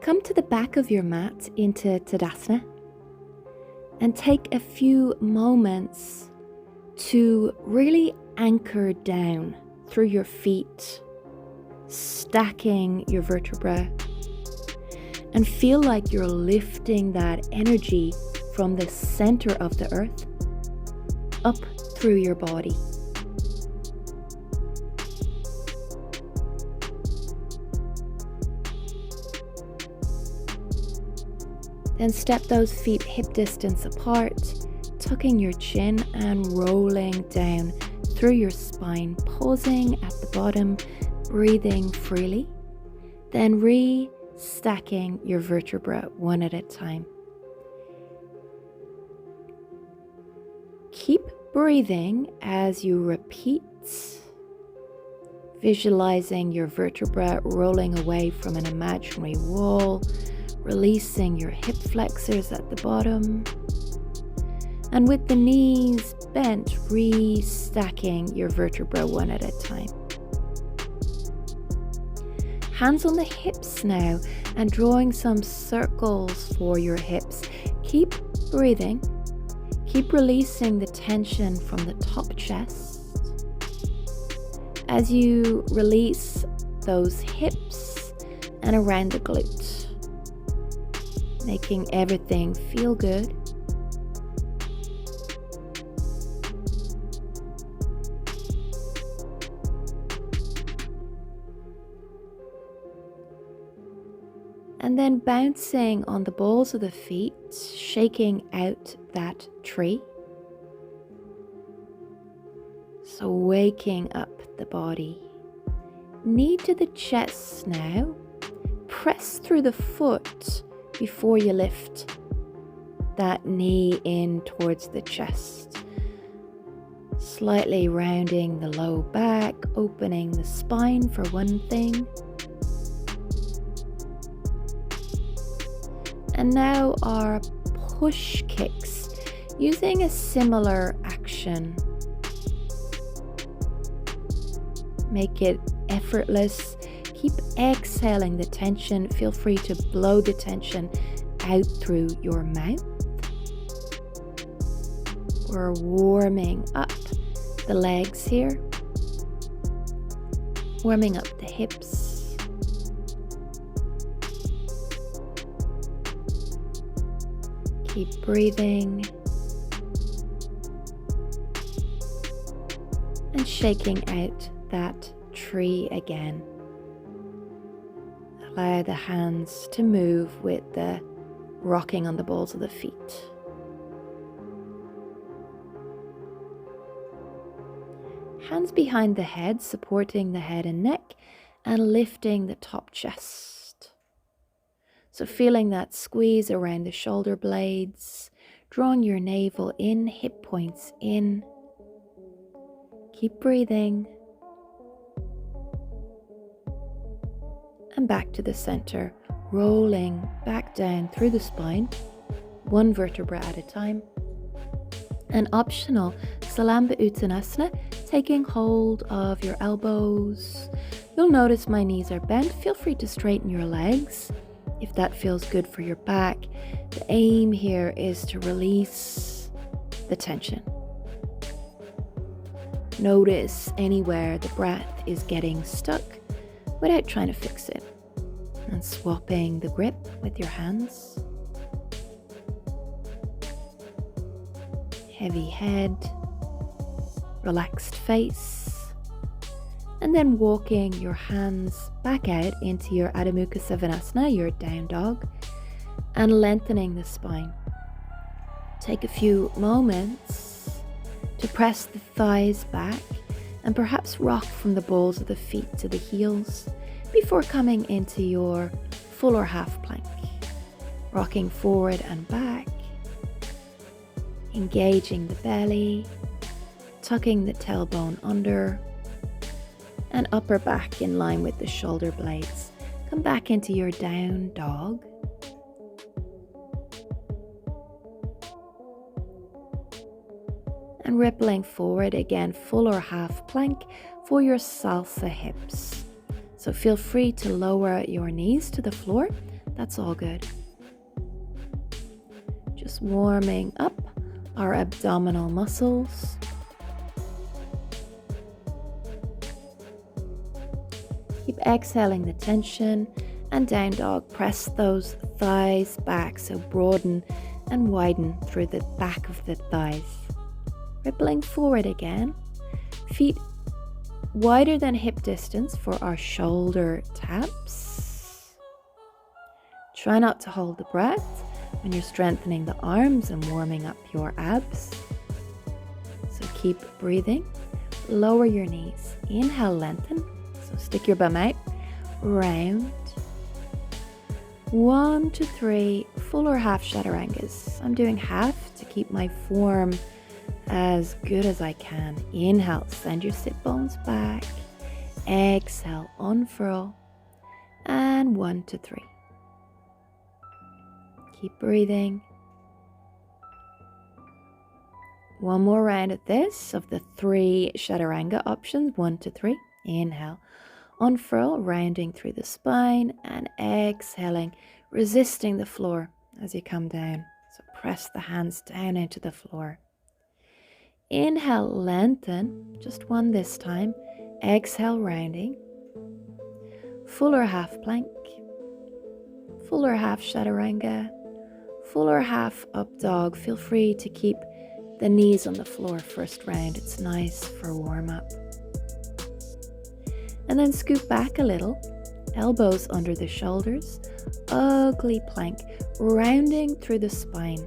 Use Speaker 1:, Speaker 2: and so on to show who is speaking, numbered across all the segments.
Speaker 1: Come to the back of your mat into Tadasana and take a few moments to really anchor down through your feet, stacking your vertebrae, and feel like you're lifting that energy from the center of the earth up through your body. Then step those feet hip distance apart, tucking your chin and rolling down through your spine, pausing at the bottom, breathing freely, then re-stacking your vertebrae one at a time. Keep breathing as you repeat, visualizing your vertebrae rolling away from an imaginary wall, releasing your hip flexors at the bottom, and with the knees bent, re-stacking your vertebrae one at a time. Hands on the hips now and drawing some circles for your hips. Keep breathing. Keep releasing the tension from the top chest as you release those hips and around the glute, making everything feel good. And then bouncing on the balls of the feet, shaking out that tree. So waking up the body. Knee to the chest now. Press through the foot before you lift that knee in towards the chest. Slightly rounding the low back, opening the spine for one thing. And now our push kicks, using a similar action. Make it effortless. Keep exhaling the tension. Feel free to blow the tension out through your mouth. We're warming up the legs here. Warming up the hips. Keep breathing and shaking out that tree again. Allow the hands to move with the rocking on the balls of the feet. Hands behind the head, supporting the head and neck and lifting the top chest. So feeling that squeeze around the shoulder blades, drawing your navel in, hip points in. Keep breathing. And back to the center, rolling back down through the spine, one vertebra at a time. And optional, Salamba Uttanasana, taking hold of your elbows. You'll notice my knees are bent. Feel free to straighten your legs if that feels good for your back. The aim here is to release the tension. Notice anywhere the breath is getting stuck without trying to fix it. And swapping the grip with your hands. Heavy head, relaxed face. And then walking your hands back out into your Adho Mukha Svanasana, your down dog, and lengthening the spine. Take a few moments to press the thighs back and perhaps rock from the balls of the feet to the heels before coming into your full or half plank. Rocking forward and back, engaging the belly, tucking the tailbone under, and upper back in line with the shoulder blades. Come back into your down dog. And rippling forward again, full or half plank for your salsa hips. So feel free to lower your knees to the floor, That's all good. Just warming up our abdominal muscles. Keep exhaling the tension, and down dog. Press those thighs back, so broaden and widen through the back of the thighs. Rippling forward again. Feet wider than hip distance for our shoulder taps. Try not to hold the breath when you're strengthening the arms and warming up your abs. So keep breathing. Lower your knees. Inhale, lengthen. So stick your bum out. Round. 1 to 3 full or half chaturangas. I'm doing half to keep my form as good as I can. Inhale, send your sit bones back. Exhale, unfurl. And 1 to 3. Keep breathing. One more round of this, of the 3 chaturanga options. 1 to 3. Inhale, unfurl, rounding through the spine, and exhaling, resisting the floor as you come down. So press the hands down into the floor. Inhale, lengthen, just one this time. Exhale, rounding. Full or half plank. Full or half chaturanga. Full or half up dog. Feel free to keep the knees on the floor first round. It's nice for warm up. And then scoot back a little. Elbows under the shoulders. Ugly plank, rounding through the spine.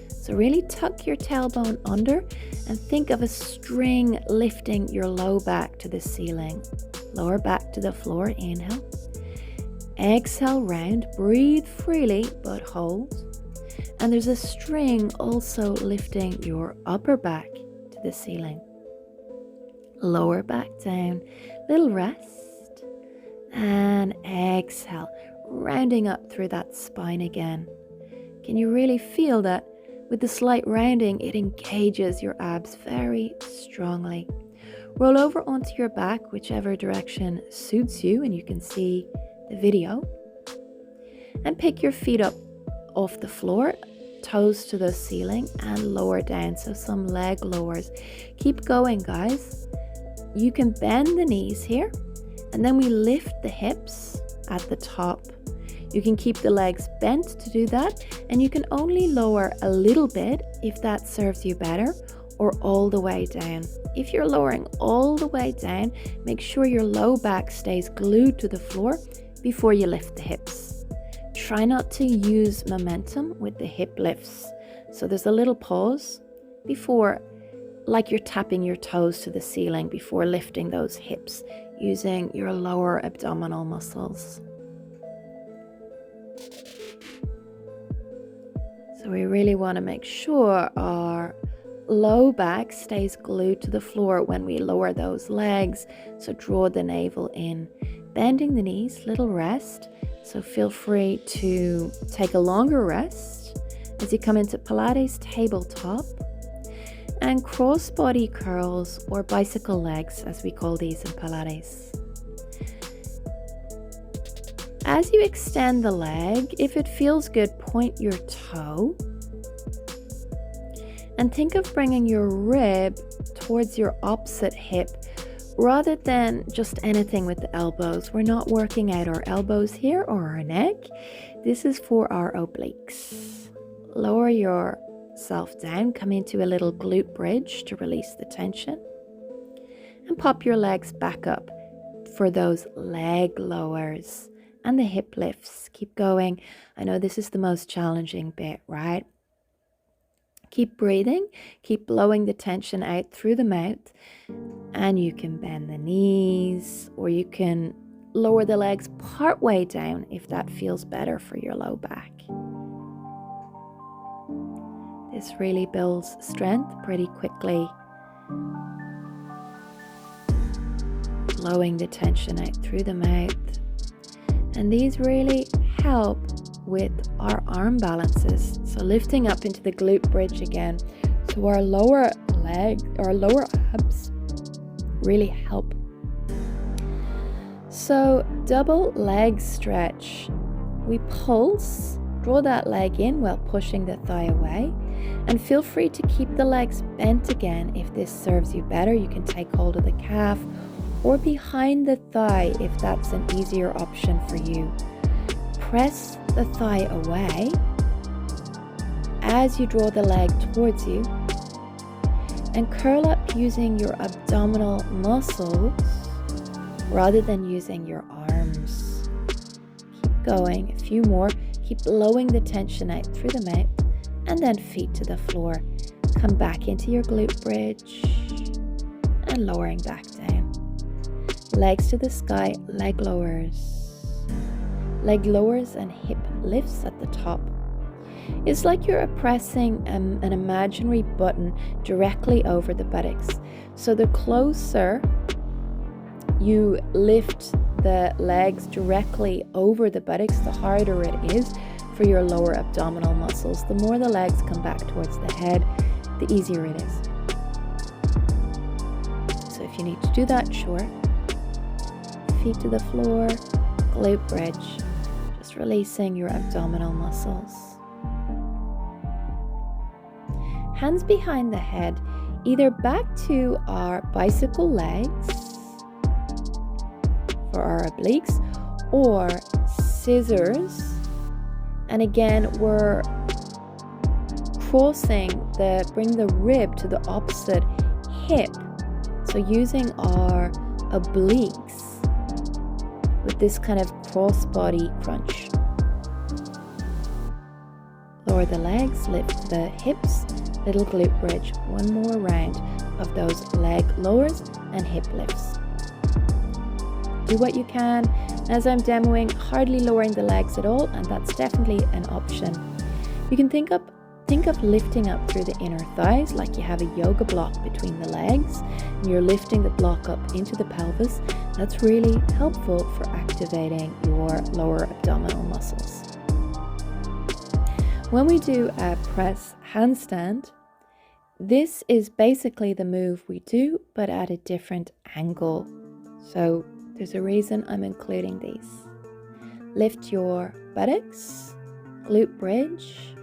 Speaker 1: So really tuck your tailbone under and think of a string lifting your low back to the ceiling. Lower back to the floor, inhale. Exhale, round, breathe freely, but hold. And there's a string also lifting your upper back to the ceiling. Lower back down, little rest. And exhale, rounding up through that spine again. Can you really feel that? With the slight rounding, it engages your abs very strongly. Roll over onto your back, whichever direction suits you, and you can see the video. And pick your feet up off the floor, toes to the ceiling, and lower down. So some leg lowers. Keep going, guys. You can bend the knees here, and then we lift the hips at the top. You can keep the legs bent to do that, and you can only lower a little bit if that serves you better, or all the way down. If you're lowering all the way down, make sure your low back stays glued to the floor before you lift the hips. Try not to use momentum with the hip lifts. So there's a little pause before, like you're tapping your toes to the ceiling before lifting those hips, using your lower abdominal muscles. So we really want to make sure our low back stays glued to the floor when we lower those legs. So draw the navel in, bending the knees, little rest. So feel free to take a longer rest as you come into Pilates tabletop, and cross body curls, or bicycle legs as we call these in Pilates. As you extend the leg, if it feels good, point your toe and think of bringing your rib towards your opposite hip rather than just anything with the elbows. We're not working out our elbows here or our neck. This is for our obliques. Lower yourself down, come into a little glute bridge to release the tension, and pop your legs back up for those leg lowers. And the hip lifts. Keep going. I know this is the most challenging bit, right? Keep breathing. Keep blowing the tension out through the mouth. And you can bend the knees, or you can lower the legs part way down if that feels better for your low back. This really builds strength pretty quickly. Blowing the tension out through the mouth. And these really help with our arm balances. So lifting up into the glute bridge again. So our lower leg, our lower abs really help. So double leg stretch. we pulse, draw that leg in while pushing the thigh away, and feel free to keep the legs bent again if this serves you better. You can take hold of the calf or behind the thigh if that's an easier option for you. Press the thigh away as you draw the leg towards you, and curl up using your abdominal muscles rather than using your arms. Keep going, a few more. Keep blowing the tension out through the mouth, and then feet to the floor. Come back into your glute bridge and lowering back down. Legs to the sky, leg lowers. Leg lowers and hip lifts at the top. It's like you're pressing an imaginary button directly over the buttocks. So the closer you lift the legs directly over the buttocks, the harder it is for your lower abdominal muscles. The more the legs come back towards the head, the easier it is. So if you need to do that, sure. Feet to the floor, glute bridge, just releasing your abdominal muscles. Hands behind the head, either back to our bicycle legs for our obliques, or scissors. And again, we're bring the rib to the opposite hip. So using our obliques with this kind of cross-body crunch. Lower the legs, lift the hips, little glute bridge. One more round of those leg lowers and hip lifts. Do what you can. As I'm demoing, hardly lowering the legs at all, and that's definitely an option. You can think of lifting up through the inner thighs like you have a yoga block between the legs, and you're lifting the block up into the pelvis. That's really helpful for activating your lower abdominal muscles. When we do a press handstand, this is basically the move we do, but at a different angle. So there's a reason I'm including these. Lift your buttocks, glute bridge,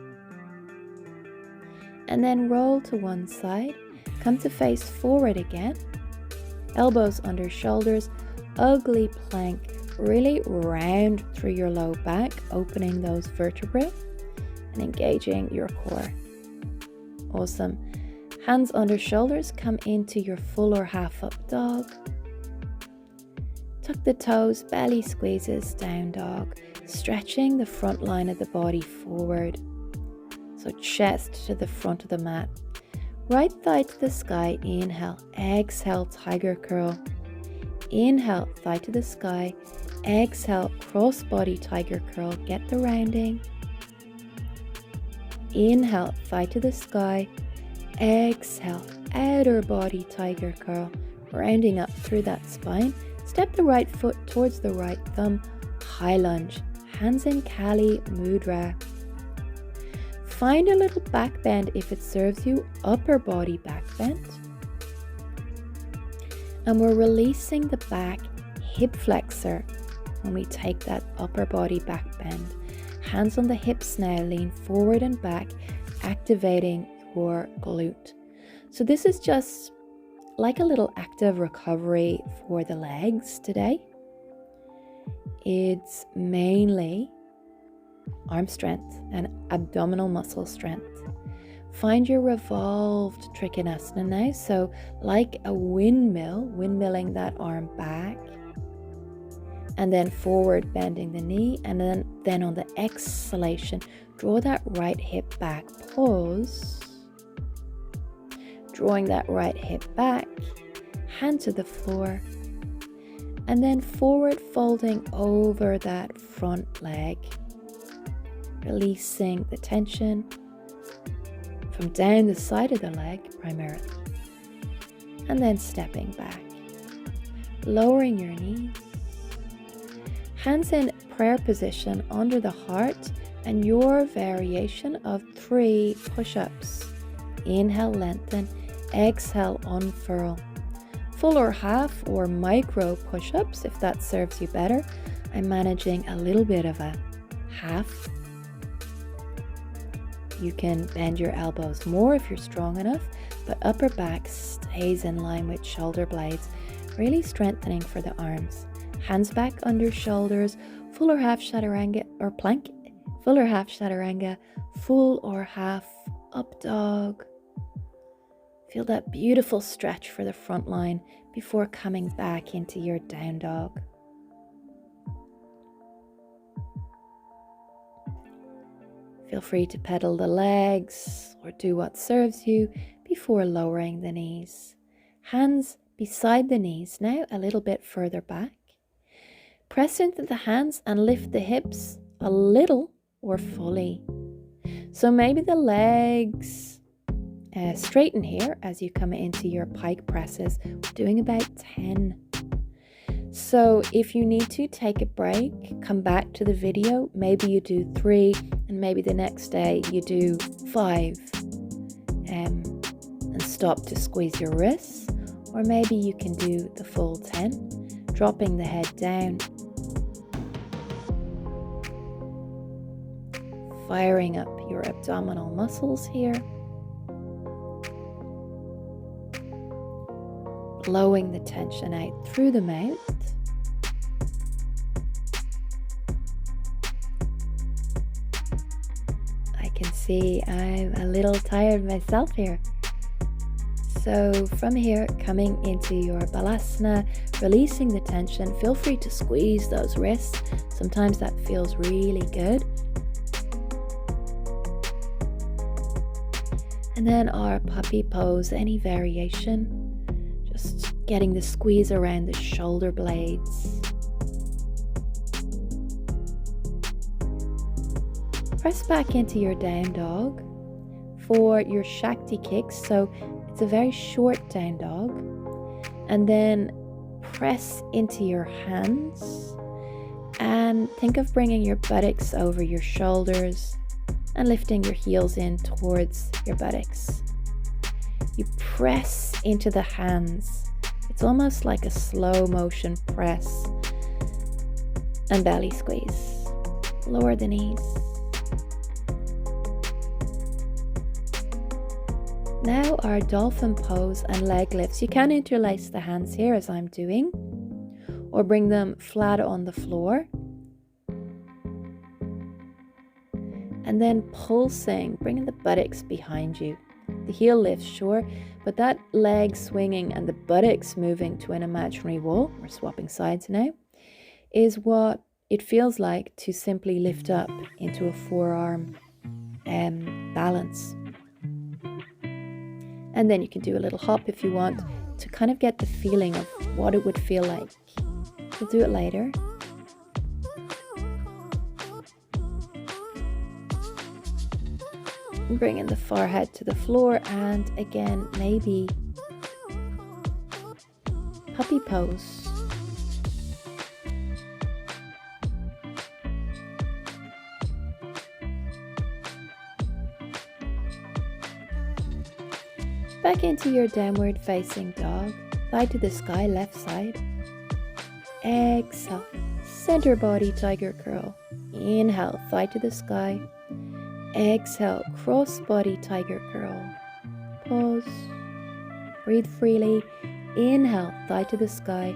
Speaker 1: and then roll to one side. Come to face forward again. Elbows under shoulders, ugly plank, really round through your low back, opening those vertebrae and engaging your core. Awesome. Hands under shoulders, come into your full or half up dog. Tuck the toes, belly squeezes, down dog, stretching the front line of the body forward. So chest to the front of the mat. Right thigh to the sky, inhale, exhale, tiger curl. Inhale, thigh to the sky, exhale, cross body tiger curl, get the rounding. Inhale, thigh to the sky, exhale, outer body tiger curl, rounding up through that spine. Step the right foot towards the right thumb, high lunge, hands in Kali Mudra. Find a little back bend if it serves you, upper body back bend. And we're releasing the back hip flexor when we take that upper body back bend. Hands on the hips now, lean forward and back, activating your glute. So this is just like a little active recovery for the legs today. It's mainly arm strength and abdominal muscle strength. Find your revolved Trikonasana now. So like a windmill, windmilling that arm back and then forward, bending the knee, and then on the exhalation, draw that right hip back, pause, drawing that right hip back, hand to the floor, and then forward folding over that front leg, releasing the tension from down the side of the leg primarily, and then stepping back, lowering your knees, hands in prayer position under the heart, and your variation of 3 push-ups. Inhale, lengthen, exhale, unfurl. Full or half or micro push-ups if that serves you better. I'm managing a little bit of a half. You can bend your elbows more if you're strong enough, but upper back stays in line with shoulder blades, really strengthening for the arms. Hands back under shoulders, full or half chaturanga or plank, full or half chaturanga, full or half up dog. Feel that beautiful stretch for the front line before coming back into your down dog. Feel free to pedal the legs or do what serves you before lowering the knees. Hands beside the knees, now a little bit further back. Press into the hands and lift the hips a little or fully. So maybe the legs straighten here as you come into your pike presses. We're doing about 10. So if you need to take a break, come back to the video. Maybe you do 3 and maybe the next day you do 5 and stop to squeeze your wrists. Or maybe you can do the full 10, dropping the head down, firing up your abdominal muscles here, blowing the tension out through the mouth. I can see I'm a little tired myself here. So from here, coming into your balasana, releasing the tension, feel free to squeeze those wrists. Sometimes that feels really good. And then our puppy pose, any variation, just getting the squeeze around the shoulder blades. Press back into your down dog for your Shakti kicks. So it's a very short down dog. And then press into your hands and think of bringing your buttocks over your shoulders and lifting your heels in towards your buttocks. You press into the hands. It's almost like a slow motion press and belly squeeze. Lower the knees. Now our dolphin pose and leg lifts. You can interlace the hands here as I'm doing, or bring them flat on the floor. And then pulsing, bringing the buttocks behind you. The heel lifts, sure, but that leg swinging and the buttocks moving to an imaginary wall, we're swapping sides now, is what it feels like to simply lift up into a forearm balance. And then you can do a little hop if you want to kind of get the feeling of what it would feel like. We'll do it later. Bringing the forehead to the floor, and again, maybe puppy pose. Back into your downward facing dog, thigh to the sky, left side. Exhale, center body tiger curl. Inhale, thigh to the sky. Exhale, cross body tiger curl. Pause. Breathe freely. Inhale, thigh to the sky.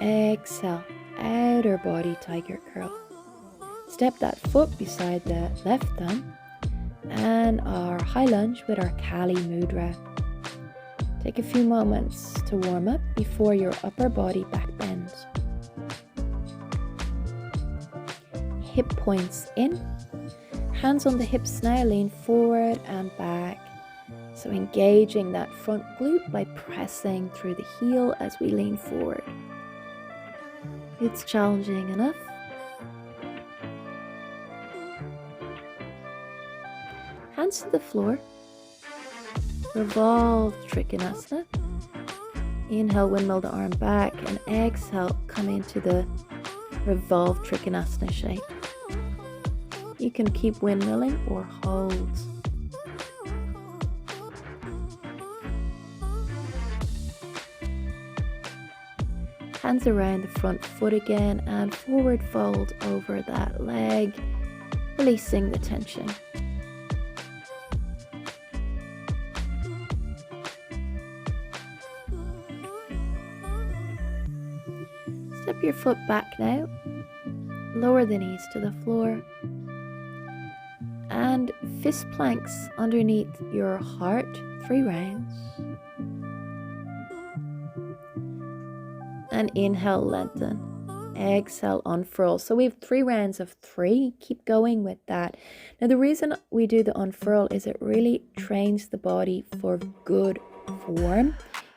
Speaker 1: Exhale, outer body tiger curl. Step that foot beside the left thumb. And our high lunge with our Kali Mudra. Take a few moments to warm up before your upper body back bend. Hip points in. Hands on the hips now, lean forward and back. So engaging that front glute by pressing through the heel as we lean forward. It's challenging enough. Hands to the floor. Revolve Trikonasana. Inhale, windmill the arm back, and exhale, come into the revolve Trikonasana shape. You can keep windmilling or hold. hands around the front foot again and forward fold over that leg, releasing the tension. Step your foot back now, lower the knees to the floor, and fist planks underneath your heart, 3 rounds. And inhale, lengthen. Exhale, unfurl. So we have 3 rounds of 3. Keep going with that. Now the reason we do the unfurl is it really trains the body for good form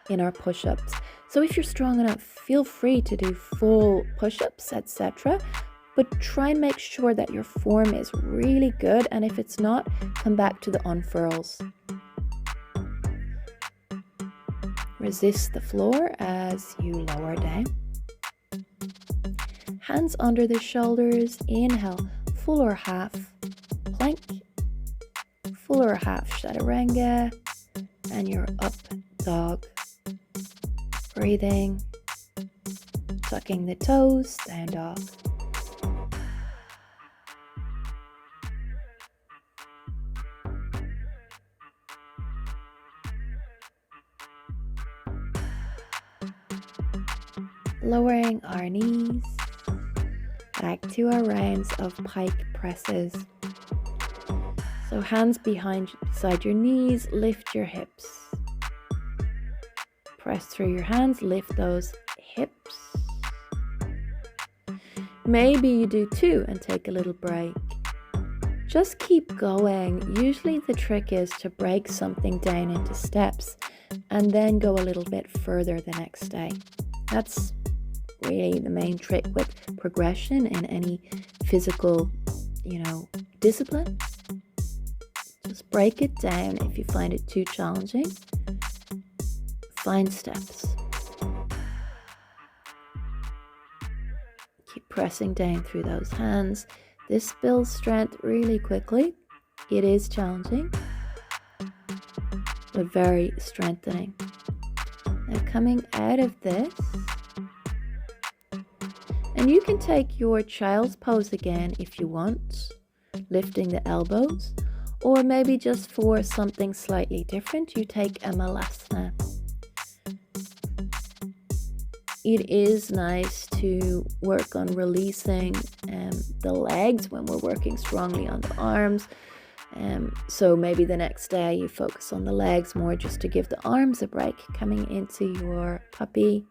Speaker 1: in our push-ups. So if you're strong enough, feel free to do full push-ups, etc. But try and make sure that your form is really good. And if it's not, come back to the unfurls. Resist the floor as you lower down. Hands under the shoulders. Inhale, full or half plank, full or half chaturanga, and your up dog. Breathing, tucking the toes, down dog. Lowering our knees, back to our rounds of pike presses. So hands beside your knees, lift your hips. Press through your hands, lift those hips. Maybe you do 2 and take a little break. Just keep going. Usually the trick is to break something down into steps and then go a little bit further the next day. That's really the main trick with progression in any physical, discipline. Just break it down. If you find it too challenging, find steps. Keep pressing down through those hands. This builds strength really quickly. It is challenging, but very strengthening. Now coming out of this, and you can take your child's pose again if you want, lifting the elbows, or maybe just for something slightly different, you take a malasana. It is nice to work on releasing the legs when we're working strongly on the arms. So maybe the next day you focus on the legs more just to give the arms a break, coming into your puppy.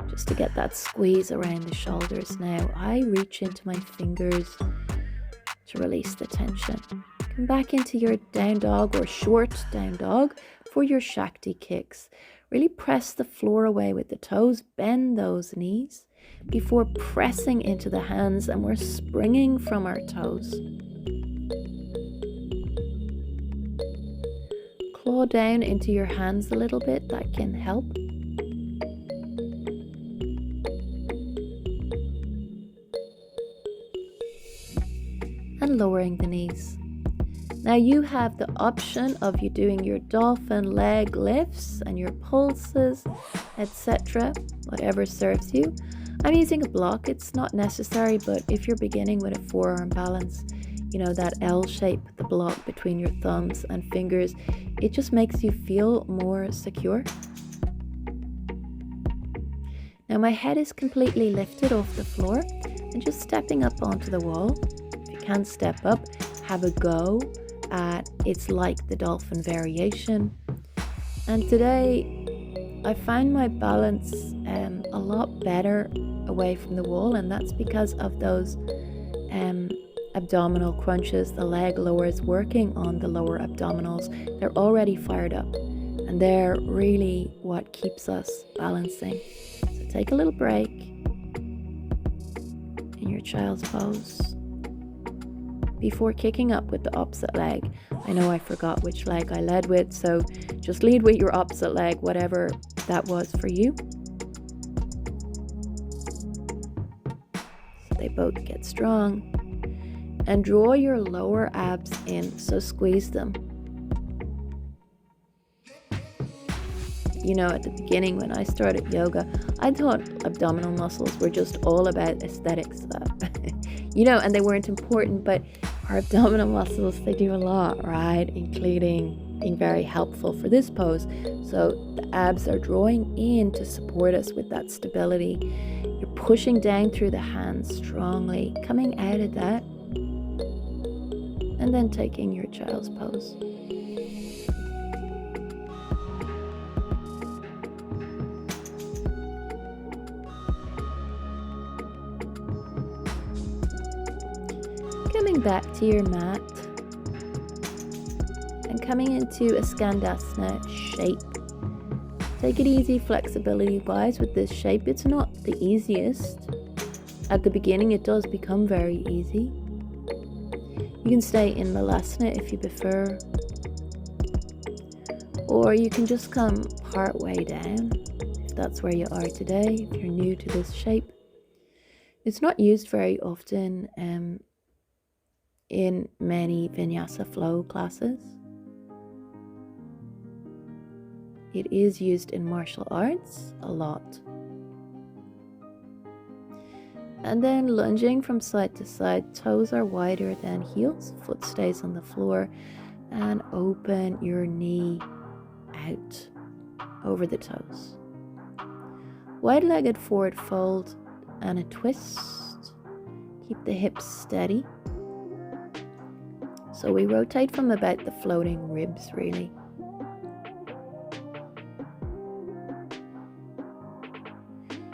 Speaker 1: Just to get that squeeze around the shoulders now. I reach into my fingers to release the tension. Come back into your down dog or short down dog for your Shakti kicks. Really press the floor away with the toes. Bend those knees before pressing into the hands, and we're springing from our toes. Claw down into your hands a little bit. That can help. And lowering the knees. Now you have the option of you doing your dolphin leg lifts and your pulses, etc. Whatever serves you. I'm using a block. It's not necessary, but if you're beginning with a forearm balance, that L shape, the block between your thumbs and fingers, it just makes you feel more secure. Now my head is completely lifted off the floor and just stepping up onto the wall. Can step up, have a go at it's like the dolphin variation. And today I find my balance a lot better away from the wall, and that's because of those abdominal crunches, the leg lowers working on the lower abdominals. They're already fired up and they're really what keeps us balancing. So take a little break in your child's pose before kicking up with the opposite leg. I know I forgot which leg I led with, so just lead with your opposite leg, whatever that was for you. So they both get strong. And draw your lower abs in, so squeeze them. At the beginning when I started yoga, I thought abdominal muscles were just all about aesthetics, and they weren't important, but our abdominal muscles, they do a lot, right? Including being very helpful for this pose. So the abs are drawing in to support us with that stability. You're pushing down through the hands strongly, coming out of that, and then taking your child's pose. Coming back to your mat and coming into a Skandasana shape. Take it easy flexibility wise with this shape. It's not the easiest. At the beginning it does become very easy. You can stay in Malasana if you prefer, or you can just come part way down if that's where you are today, if you're new to this shape. It's not used very often in many vinyasa flow classes. It is used in martial arts a lot. And then lunging from side to side, toes are wider than heels, foot stays on the floor, and open your knee out over the toes. Wide-legged forward fold and a twist. Keep the hips steady. So we rotate from about the floating ribs, really.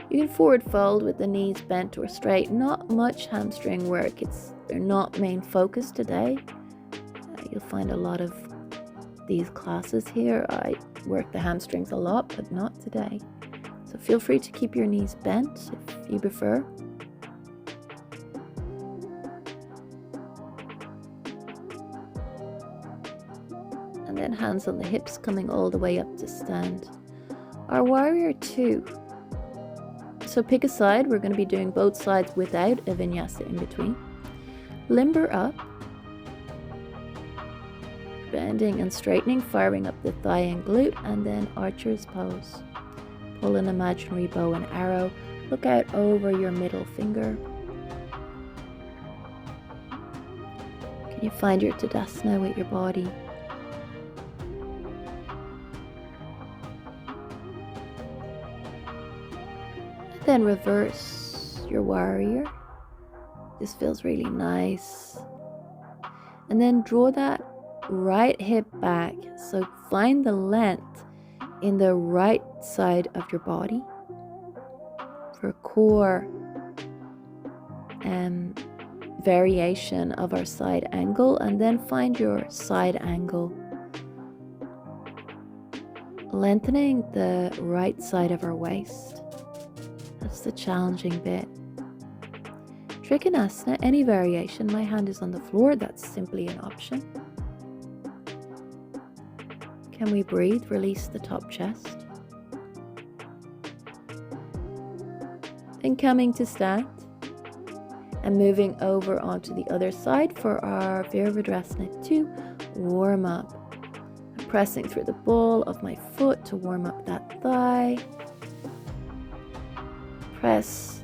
Speaker 1: You can forward fold with the knees bent or straight. Not much hamstring work. They're not main focus today. You'll find a lot of these classes here. I work the hamstrings a lot, but not today. So feel free to keep your knees bent if you prefer. And then hands on the hips, coming all the way up to stand. Our warrior two. So pick a side. We're going to be doing both sides without a vinyasa in between. Limber up. Bending and straightening, firing up the thigh and glute, and then archer's pose. Pull an imaginary bow and arrow. Look out over your middle finger. Can you find your Tadasana with your body? Then reverse your warrior. This feels really nice. And then draw that right hip back. So find the length in the right side of your body for core variation of our side angle. And then find your side angle, lengthening the right side of our waist. That's the challenging bit. Trikonasana, any variation. My hand is on the floor. That's simply an option. Can we breathe? Release the top chest. Then coming to stand and moving over onto the other side for our Virabhadrasana 2 warm up. I'm pressing through the ball of my foot to warm up that thigh. Press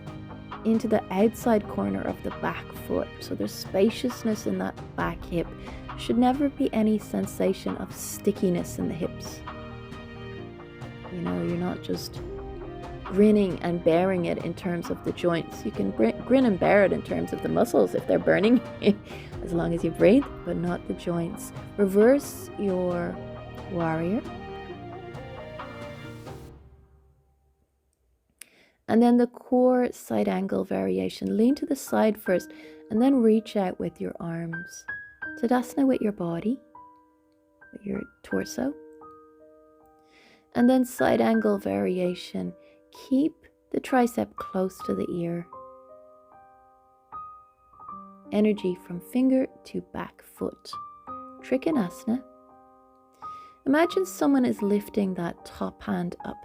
Speaker 1: into the outside corner of the back foot. So there's spaciousness in that back hip. There should never be any sensation of stickiness in the hips. You're not just grinning and bearing it in terms of the joints. You can grin and bear it in terms of the muscles if they're burning, as long as you breathe, but not the joints. Reverse your warrior. And then the core side angle variation. Lean to the side first and then reach out with your arms. Tadasana with your body, with your torso. And then side angle variation. Keep the tricep close to the ear. Energy from finger to back foot. Trikonasana. Imagine someone is lifting that top hand up.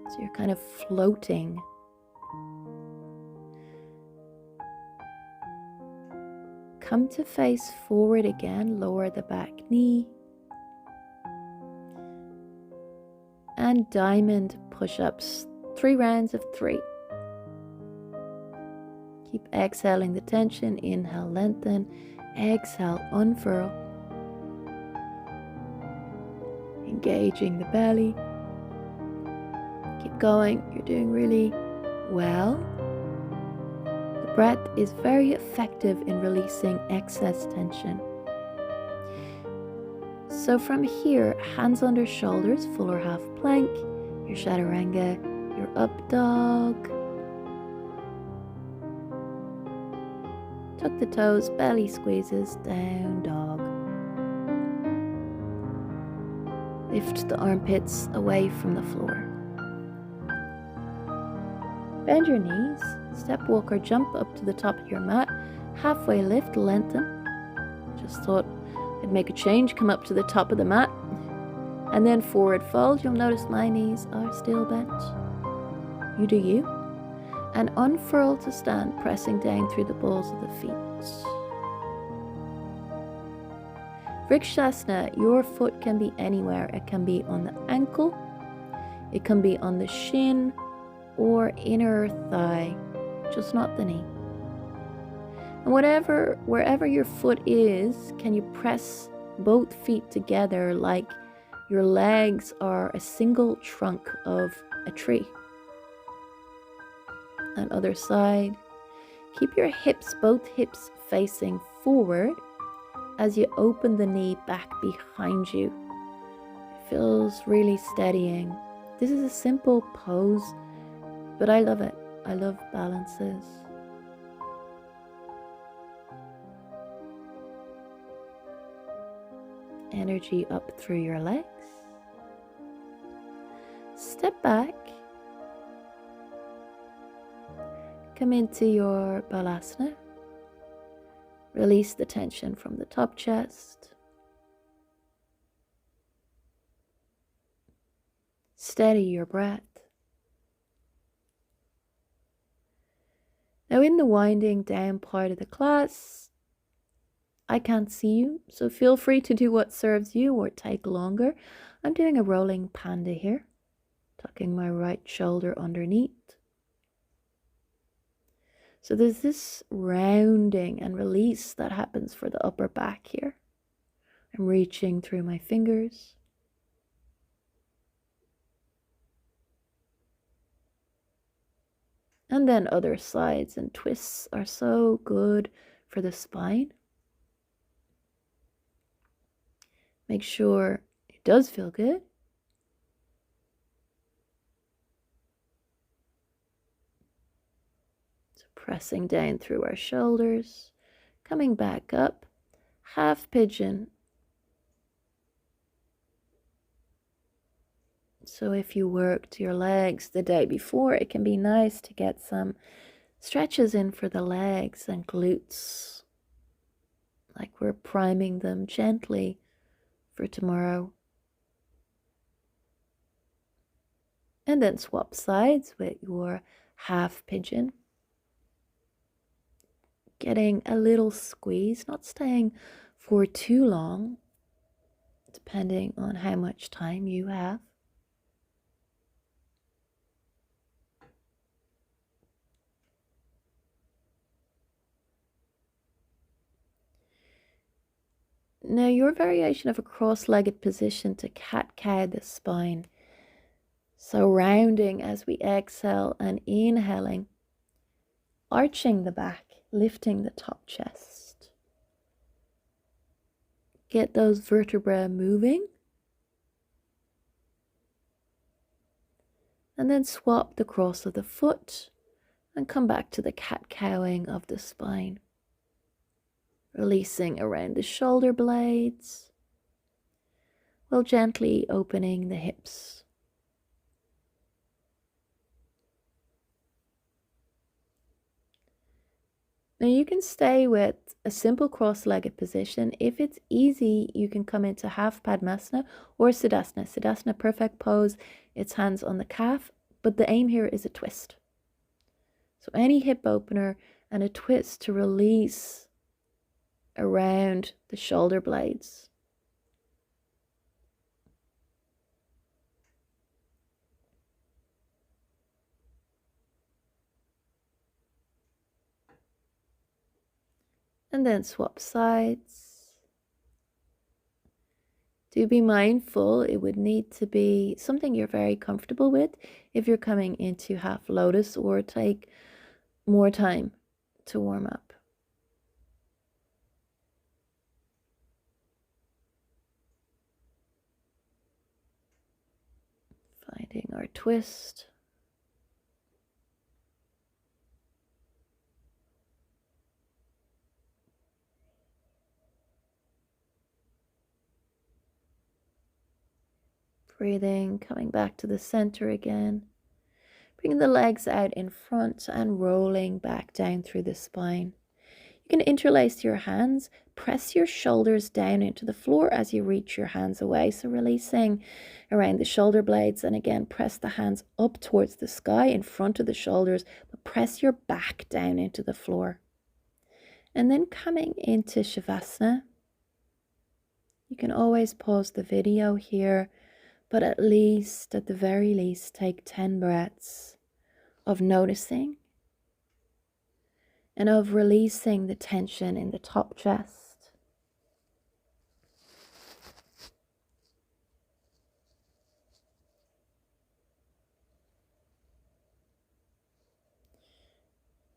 Speaker 1: So you're kind of floating. Come to face forward again, lower the back knee. and diamond push-ups, 3 rounds of 3. Keep exhaling the tension. Inhale, lengthen. Exhale, unfurl. Engaging the belly. Keep going. You're doing really well. The breath is very effective in releasing excess tension. So from here, hands under shoulders, full or half plank, your chaturanga, your up dog. Tuck the toes, belly squeezes, down dog. Lift the armpits away from the floor. Bend your knees, step, walk or jump up to the top of your mat. Halfway lift, lengthen. Just thought I'd make a change, come up to the top of the mat. And then forward fold. You'll notice my knees are still bent. You do you. And unfurl to stand, pressing down through the balls of the feet. Vrikshasana, your foot can be anywhere. It can be on the ankle, it can be on the shin or inner thigh, just not the knee. And wherever your foot is, can you press both feet together like your legs are a single trunk of a tree? And other side. Keep your hips, both hips facing forward as you open the knee back behind you. It feels really steadying. This is a simple pose, but I love it. I love balances. Energy up through your legs. Step back. Come into your balasana. Release the tension from the top chest. Steady your breath. Now in the winding down part of the class, I can't see you, so feel free to do what serves you or take longer. I'm doing a rolling panda here, tucking my right shoulder underneath. So there's this rounding and release that happens for the upper back here. I'm reaching through my fingers. And then other sides and twists are so good for the spine. Make sure it does feel good. Pressing down through our shoulders, coming back up, half pigeon. So if you worked your legs the day before, it can be nice to get some stretches in for the legs and glutes, like we're priming them gently for tomorrow. And then swap sides with your half pigeon. Getting a little squeeze, not staying for too long, depending on how much time you have. Now your variation of a cross-legged position to cat-cow the spine. So rounding as we exhale and inhaling, arching the back, lifting the top chest. Get those vertebrae moving. And then swap the cross of the foot and come back to the cat-cowing of the spine. Releasing around the shoulder blades while gently opening the hips. Now you can stay with a simple cross-legged position. If it's easy, you can come into half Padmasana or Siddhasana. Siddhasana, perfect pose. It's hands on the calf, but the aim here is a twist. So any hip opener and a twist to release around the shoulder blades. And then swap sides. Do be mindful, it would need to be something you're very comfortable with if you're coming into half lotus, or take more time to warm up. Finding our twist. Breathing, coming back to the center again. Bringing the legs out in front and rolling back down through the spine. You can interlace your hands, press your shoulders down into the floor as you reach your hands away. So releasing around the shoulder blades, and again, press the hands up towards the sky in front of the shoulders, but press your back down into the floor. And then coming into Shavasana. You can always pause the video here, but at the very least, take 10 breaths of noticing and of releasing the tension in the top chest.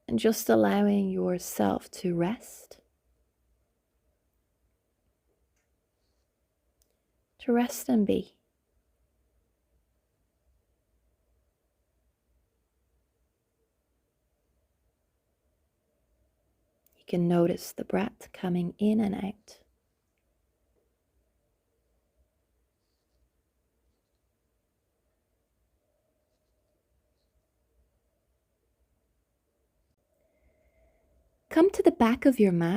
Speaker 1: And just allowing yourself to rest. To rest and be. You can notice the breath coming in and out. Come to the back of your mat